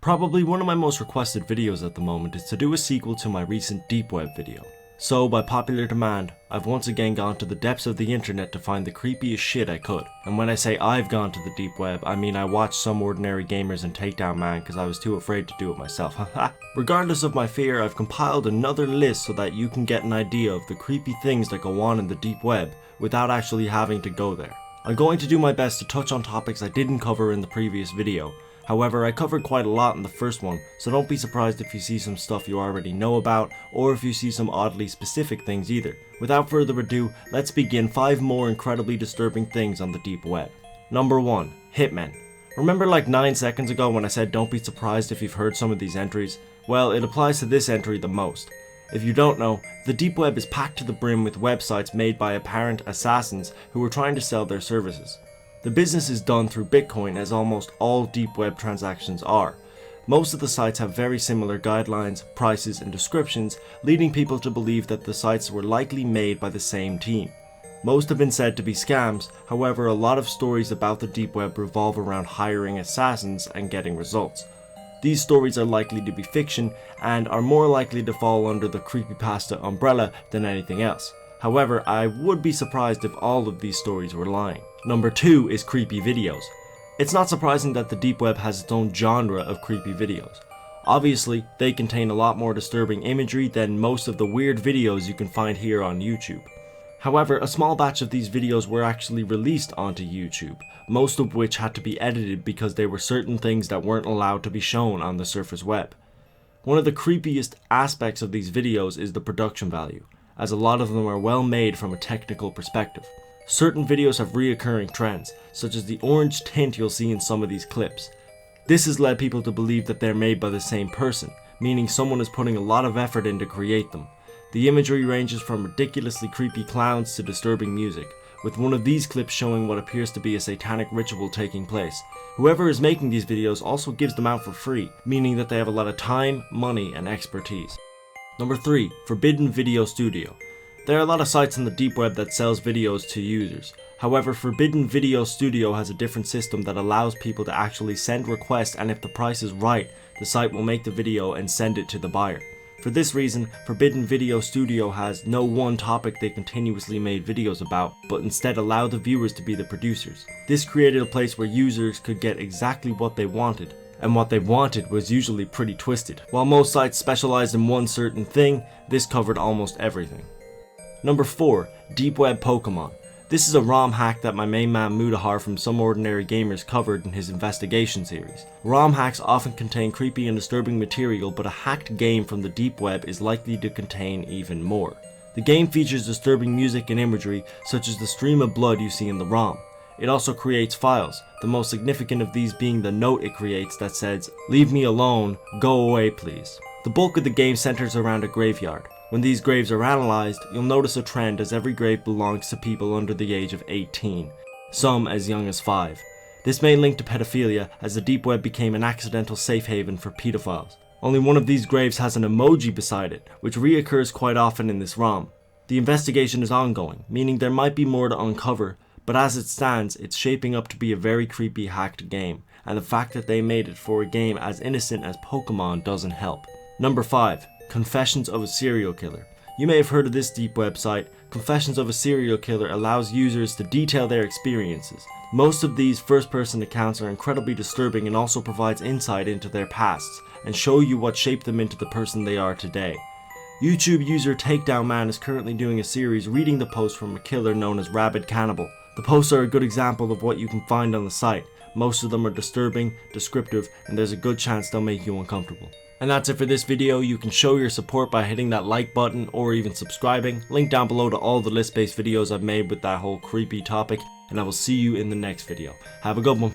Probably one of my most requested videos at the moment is to do a sequel to my recent Deep Web video. So, by popular demand, I've once again gone to the depths of the internet to find the creepiest shit I could. And when I say I've gone to the deep web, I mean I watched Some Ordinary Gamers and Takedown Man because I was too afraid to do it myself. Regardless of my fear, I've compiled another list so that you can get an idea of the creepy things that go on in the deep web without actually having to go there. I'm going to do my best to touch on topics I didn't cover in the previous video. However, I covered quite a lot in the first one, so don't be surprised if you see some stuff you already know about, or if you see some oddly specific things either. Without further ado, let's begin 5 more incredibly disturbing things on the deep web. Number 1. Hitmen. Remember like 9 seconds ago when I said don't be surprised if you've heard some of these entries? Well, it applies to this entry the most. If you don't know, the deep web is packed to the brim with websites made by apparent assassins who are trying to sell their services. The business is done through Bitcoin, as almost all deep web transactions are. Most of the sites have very similar guidelines, prices and descriptions, leading people to believe that the sites were likely made by the same team. Most have been said to be scams, however a lot of stories about the deep web revolve around hiring assassins and getting results. These stories are likely to be fiction and are more likely to fall under the creepypasta umbrella than anything else. However, I would be surprised if all of these stories were lying. Number 2 is creepy videos. It's not surprising that the deep web has its own genre of creepy videos. Obviously, they contain a lot more disturbing imagery than most of the weird videos you can find here on YouTube. However, a small batch of these videos were actually released onto YouTube, most of which had to be edited because there were certain things that weren't allowed to be shown on the surface web. One of the creepiest aspects of these videos is the production value, as a lot of them are well made from a technical perspective. Certain videos have reoccurring trends, such as the orange tint you'll see in some of these clips. This has led people to believe that they're made by the same person, meaning someone is putting a lot of effort in to create them. The imagery ranges from ridiculously creepy clowns to disturbing music, with one of these clips showing what appears to be a satanic ritual taking place. Whoever is making these videos also gives them out for free, meaning that they have a lot of time, money, and expertise. Number 3. Forbidden Video Studio. There are a lot of sites on the deep web that sells videos to users. However, Forbidden Video Studio has a different system that allows people to actually send requests, and if the price is right, the site will make the video and send it to the buyer. For this reason, Forbidden Video Studio has no one topic they continuously made videos about, but instead allow the viewers to be the producers. This created a place where users could get exactly what they wanted, and what they wanted was usually pretty twisted. While most sites specialized in one certain thing, this covered almost everything. Number 4. Deep Web Pokemon. This is a ROM hack that my main man Mudahar from Some Ordinary Gamers covered in his investigation series. ROM hacks often contain creepy and disturbing material, but a hacked game from the deep web is likely to contain even more. The game features disturbing music and imagery, such as the stream of blood you see in the ROM. It also creates files, the most significant of these being the note it creates that says, "Leave me alone, go away please." The bulk of the game centers around a graveyard. When these graves are analysed, you'll notice a trend as every grave belongs to people under the age of 18, some as young as 5. This may link to pedophilia, as the deep web became an accidental safe haven for pedophiles. Only one of these graves has an emoji beside it, which reoccurs quite often in this ROM. The investigation is ongoing, meaning there might be more to uncover, but as it stands, it's shaping up to be a very creepy hacked game, and the fact that they made it for a game as innocent as Pokemon doesn't help. Number 5. Confessions of a Serial Killer. You may have heard of this deep website. Confessions of a Serial Killer allows users to detail their experiences. Most of these first-person accounts are incredibly disturbing and also provides insight into their pasts and show you what shaped them into the person they are today. YouTube user Takedown Man is currently doing a series reading the posts from a killer known as Rabid Cannibal. The posts are a good example of what you can find on the site. Most of them are disturbing, descriptive, and there's a good chance they'll make you uncomfortable. And that's it for this video. You can show your support by hitting that like button or even subscribing. Link down below to all the list-based videos I've made with that whole creepy topic, and I will see you in the next video. Have a good one.